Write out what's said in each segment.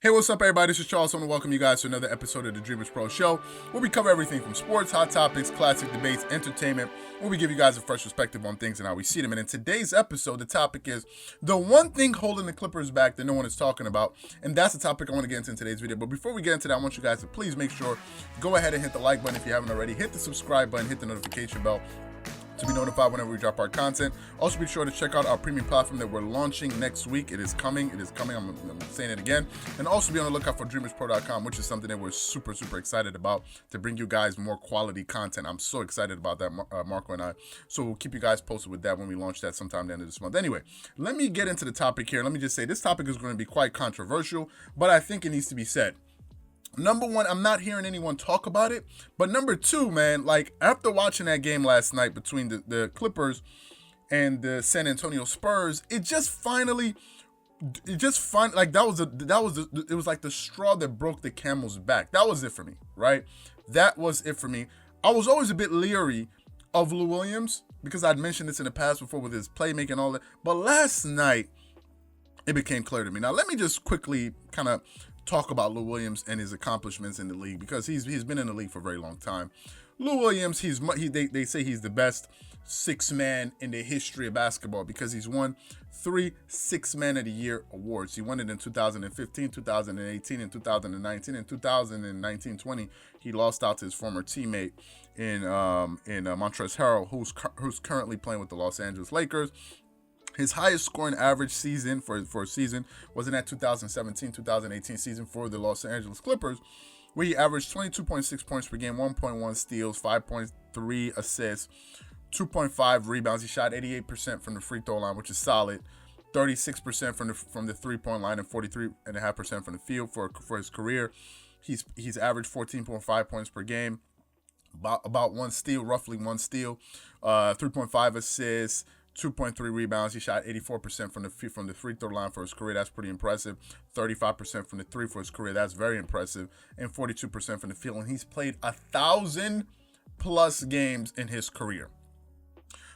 Hey, what's up, everybody? This is Charles. I want to welcome you guys to another episode of the Dreamerspro Show, where we cover everything from sports, hot topics, classic debates, entertainment, where we give you guys a fresh perspective on things and how we see them. And in today's episode, the topic is the one thing holding the Clippers back that no one is talking about, and that's the topic I want to get into in today's video. But before we get into that, I want you guys to please make sure, go ahead and hit the like button if you haven't already, hit the subscribe button, hit the notification bell to be notified whenever we drop our content. Also, be sure to check out our premium platform that we're launching next week. It is coming. I'm saying it again. And also be on the lookout for Dreamerspro.com, which is something that we're super excited about to bring you guys more quality content. I'm so excited about that, Marco and I. So we'll keep you guys posted with that when we launch that sometime at the end of this month. Anyway, let me get into the topic here. Let me just say this topic is going to be quite controversial, but I think it needs to be said. Number one, I'm not hearing anyone talk about it. But number two, man, like after watching that game last night between the Clippers and the San Antonio Spurs, it was like the straw that broke the camel's back. That was it for me, right? That was it for me. I was always a bit leery of Lou Williams because I'd mentioned this in the past before with his playmaking and all that. But last night, it became clear to me. Now, let me just quickly kind of talk about Lou Williams and his accomplishments in the league because he's been in the league for a very long time. Lou Williams, they say he's the best six man in the history of basketball because he's won 3 Six Man of the Year awards. He won it in 2015, 2018, and 2019. In 2019-20, he lost out to his former teammate in Montrezl Harrell, who's currently playing with the Los Angeles Lakers. His highest scoring average season for a season was in that 2017-2018 season for the Los Angeles Clippers, where he averaged 22.6 points per game, 1.1 steals, 5.3 assists, 2.5 rebounds. He shot 88% from the free throw line, which is solid, 36% from the 3-point line, and 43.5% from the field for his career. He's averaged 14.5 points per game, about one steal, roughly one steal, 3.5 assists, 2.3 rebounds. He shot 84% from the free throw line for his career. That's pretty impressive. 35% from the three for his career. That's very impressive. And 42% from the field. And he's played 1,000+ games in his career.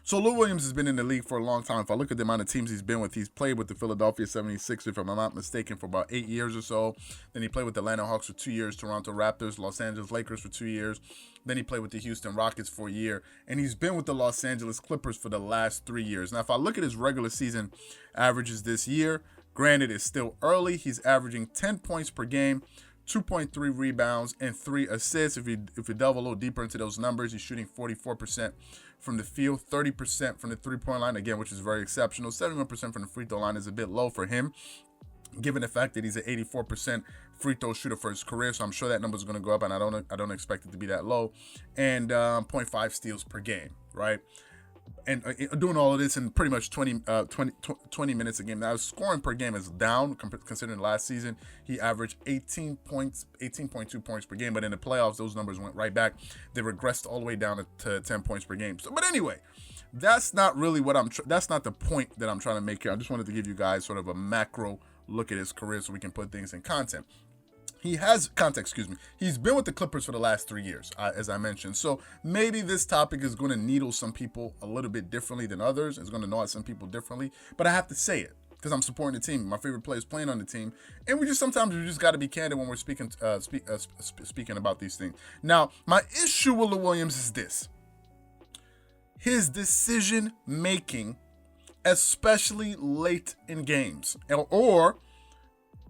So Lou Williams has been in the league for a long time. If I look at the amount of teams he's been with, he's played with the Philadelphia 76ers, if I'm not mistaken, for about 8 years or so. Then he played with the Atlanta Hawks for 2 years, Toronto Raptors, Los Angeles Lakers for 2 years. Then he played with the Houston Rockets for a year. And he's been with the Los Angeles Clippers for the last 3 years. Now, if I look at his regular season averages this year, granted it's still early, he's averaging 10 points per game, 2.3 rebounds, and 3 assists. If you delve a little deeper into those numbers, he's shooting 44% from the field, 30% from the three-point line, again, which is very exceptional. 71% from the free throw line is a bit low for him, given the fact that he's an 84% free throw shooter for his career. So I'm sure that number is going to go up, and I don't expect it to be that low. And 0.5 steals per game, right? And doing all of this in pretty much 20 minutes a game. Now, his scoring per game is down considering last season. He averaged 18.2 points per game. But in the playoffs, those numbers went right back. They regressed all the way down to 10 points per game. So, but anyway, that's not really that's not the point that I'm trying to make here. I just wanted to give you guys sort of a macro look at his career so we can put things in context. He's been with the Clippers for the last 3 years, as I mentioned. So maybe this topic is going to needle some people a little bit differently than others. It's going to annoy some people differently. But I have to say it because I'm supporting the team. My favorite players playing on the team. And we just got to be candid when we're speaking about these things. Now, my issue with Lou Williams is this. His decision making, especially late in games or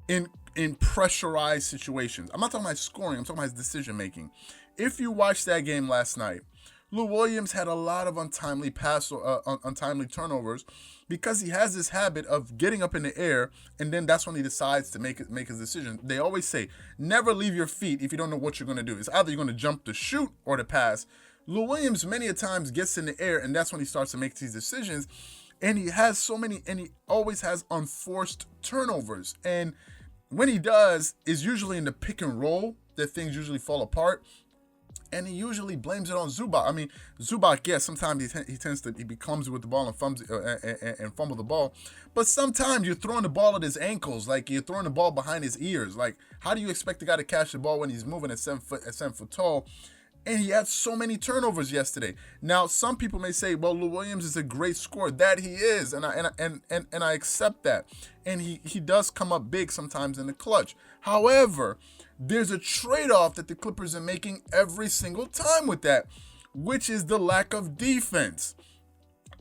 in pressurized situations. I'm not talking about scoring. I'm talking about his decision making. If you watched that game last night, Lou Williams had a lot of untimely turnovers because he has this habit of getting up in the air, and then that's when he decides to make his decision. They always say, never leave your feet if you don't know what you're going to do. It's either you're going to jump to shoot or to pass. Lou Williams many a times gets in the air, and that's when he starts to make these decisions. And he always has unforced turnovers. And when he does, is usually in the pick and roll that things usually fall apart, and he usually blames it on Zubac. I mean, Zubac, yes, sometimes he becomes with the ball and fumble the ball, but sometimes you're throwing the ball at his ankles, like you're throwing the ball behind his ears. Like, how do you expect the guy to catch the ball when he's moving at 7 foot tall? And he had so many turnovers yesterday. Now, some people may say, well, Lou Williams is a great scorer. That he is, and I accept that. And he does come up big sometimes in the clutch. However, there's a trade-off that the Clippers are making every single time with that, which is the lack of defense.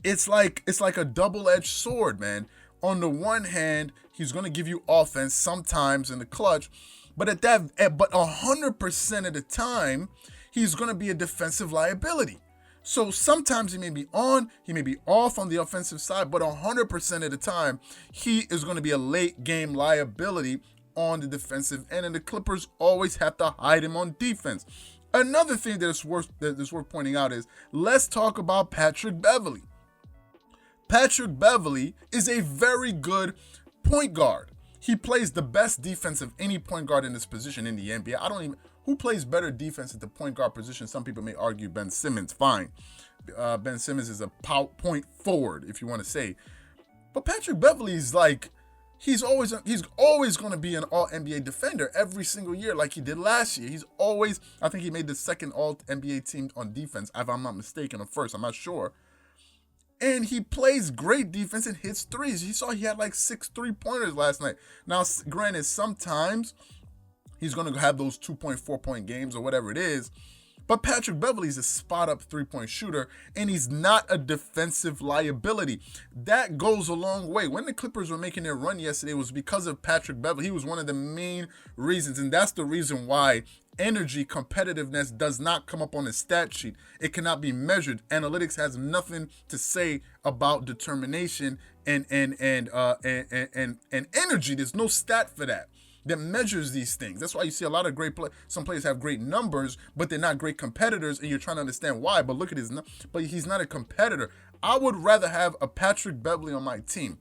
It's like a double-edged sword, man. On the one hand, he's going to give you offense sometimes in the clutch, but 100% of the time, he's going to be a defensive liability. So sometimes he may be on, he may be off on the offensive side, but 100% of the time, he is going to be a late game liability on the defensive end, and the Clippers always have to hide him on defense. Another thing that's worth pointing out is, let's talk about Patrick Beverley. Patrick Beverley is a very good point guard. He plays the best defense of any point guard in this position in the NBA. Who plays better defense at the point guard position? Some people may argue Ben Simmons. Fine. Ben Simmons is a point forward, if you want to say. But Patrick Beverley is like, he's always going to be an all-NBA defender every single year like he did last year. I think he made the second all-NBA team on defense, if I'm not mistaken, or first, I'm not sure. And he plays great defense and hits threes. You saw he had like 6 3-pointers last night. Now, granted, sometimes he's going to have those 2.4 point games or whatever it is. But Patrick Beverley is a spot-up 3-point shooter, and he's not a defensive liability. That goes a long way. When the Clippers were making their run yesterday, it was because of Patrick Beverley. He was one of the main reasons, and that's the reason why energy, competitiveness does not come up on the stat sheet. It cannot be measured. Analytics has nothing to say about determination and energy. There's no stat for that measures these things. That's why you see a lot of some players have great numbers, but they're not great competitors, and you're trying to understand why. But look at but he's not a competitor. I would rather have a Patrick Beverley on my team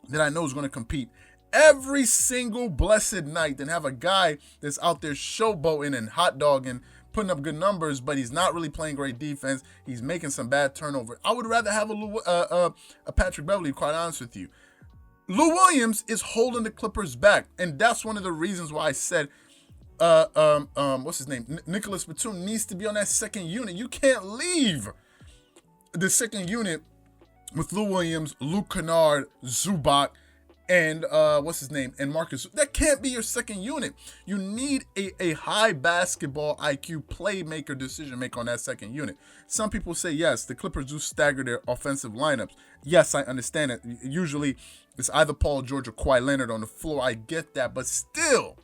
that I know is going to compete every single blessed night than have a guy that's out there showboating and hot dogging, putting up good numbers, but he's not really playing great defense. He's making some bad turnover. I would rather have a Patrick Beverley, quite honest with you. Lou Williams is holding the Clippers back, and that's one of the reasons why I said, what's his name? Nicholas Batum needs to be on that second unit. You can't leave the second unit with Lou Williams, Luke Kennard, Zubac, and what's his name? And Marcus. That can't be your second unit. You need a high basketball IQ playmaker, decision maker on that second unit. Some people say, yes, the Clippers do stagger their offensive lineups. Yes, I understand it. Usually it's either Paul George or Kawhi Leonard on the floor. I get that. But still,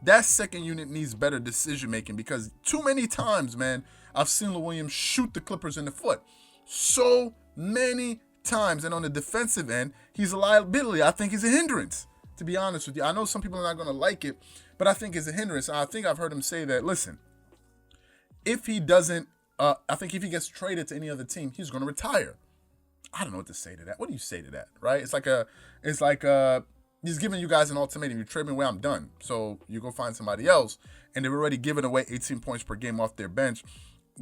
that second unit needs better decision making, because too many times, man, I've seen Lou Williams shoot the Clippers in the foot. So many times. And on the defensive end, he's a liability. I think he's a hindrance, to be honest with you. I know some people are not going to like it, but I think it's a hindrance. I think I've heard him say that, listen, if he doesn't, I think if he gets traded to any other team, he's going to retire. I don't know what to say to that. What do you say to that, right? It's like he's giving you guys an ultimatum. You trade me away, I'm done. So you go find somebody else. And they've already given away 18 points per game off their bench,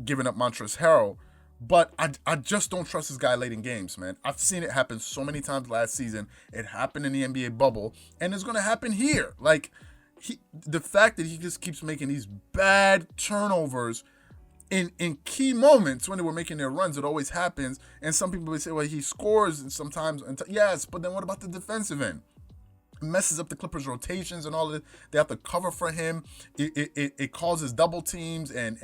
giving up Montrezl Harrell. But I just don't trust this guy late in games, man. I've seen it happen so many times last season. It happened in the NBA bubble, and it's going to happen here. Like, the fact that he just keeps making these bad turnovers in key moments when they were making their runs, it always happens. And some people would say, well, he scores and sometimes. Yes, but then what about the defensive end? Messes up the Clippers' rotations and all of it. They have to cover for him. It causes double teams and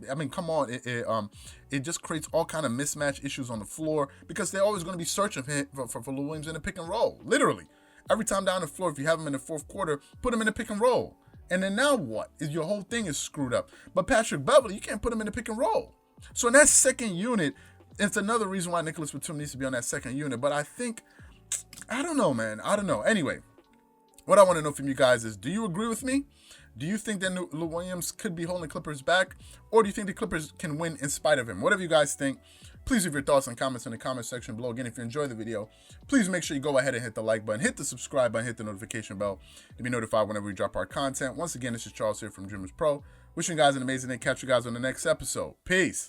I mean, come on, it just creates all kind of mismatch issues on the floor, because they're always going to be searching for Lou Williams in a pick and roll. Literally, every time down the floor, if you have him in the fourth quarter, put him in a pick and roll. And then now what? Your whole thing is screwed up. But Patrick Beverley, you can't put him in the pick and roll. So in that second unit, it's another reason why Nicholas Batum needs to be on that second unit. But I don't know, man. I don't know. Anyway. What I want to know from you guys is, do you agree with me? Do you think that Lou Williams could be holding the Clippers back? Or do you think the Clippers can win in spite of him? Whatever you guys think, please leave your thoughts and comments in the comment section below. Again, if you enjoyed the video, please make sure you go ahead and hit the like button, hit the subscribe button, hit the notification bell to be notified whenever we drop our content. Once again, this is Charles here from Dreamerspro. Wishing you guys an amazing day. Catch you guys on the next episode. Peace.